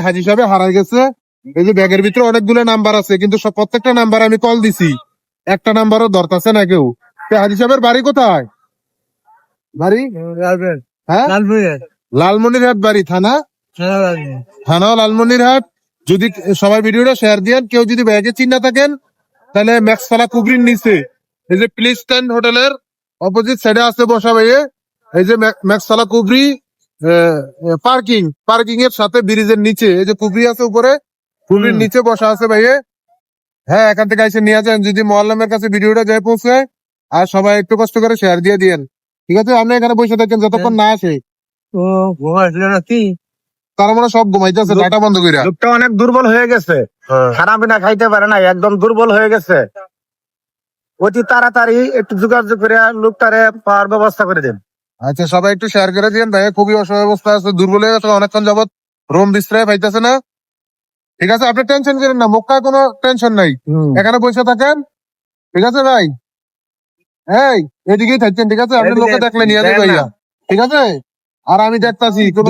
হাজি সাহেব হারাই গেছে। এই যে ব্যাগের ভিতরে অনেকগুলো নাম্বার আছে, কিন্তু সব প্রত্যেকটা নাম্বার আমি কল দিছি, একটা নাম্বারও ধরতেছে না কেউ। হাজি সাহেবের বাড়ি কোথায়? বাড়ি হ্যাঁ লালমনিরহাট বাড়ি, থানা থানা লালমনিরহাট। যদি সবাই ভিডিওটা শেয়ার দিয়েন, কেউ যদি ব্যাগে চিন্তা থাকেন তাহলে ম্যাক্সফালা কুবরির নিচে এই যে প্লিজ স্ট্যান্ড হোটেলের অপোজিট সাইডে আছে বসা ভাইয়ে। এই যে ম্যাক্সফালা কুবরি পার্কিং এর সাথে ব্রিজের নিচে এই যে কুবরি আছে উপরে, কুবরির নিচে বসা আছে ভাইয়ে। হ্যাঁ, এখান থেকে এসে নিয়ে যান যদি মোয়াল্লামের কাছে ভিডিওটা যায় পৌঁছে। আর সবাই একটু কষ্ট করে শেয়ার দিয়ে দিয়েন, ঠিক আছে? আপনি এখানে বসে থাকেন যতক্ষণ না আসে। তারা মানে সব ঘুমাইতেছে, ডাটা বন্ধ করে। লোকটা অনেক দুর্বল হয়ে গেছে, খানা পিনা খাইতে পারে না, একদম দুর্বল হয়ে গেছে। অতি তাড়াতাড়ি একটু যোগাযোগ করে লোকটারে পাওয়ার ব্যবস্থা করে দেন। আচ্ছা, সবাই একটু শেয়ার করে দিয়েন ভাই, খুবই অসহায় অবস্থা আছে, দুর্বল হয়ে গেছে, অনেকক্ষণ যাবত রোম বিশ্রায় পাইতেছে না। ঠিক আছে, আপনি টেনশন করেন না, মক্কায় কোনো টেনশন নাই, এখানে বসে থাকেন, ঠিক আছে ভাই? এই এদিকেই থাকছেন, ঠিক আছে? আপনি লোকে দেখলে নিয়ে যাবে ভাইয়া, ঠিক আছে? আর আমি দেখতাছি কোনো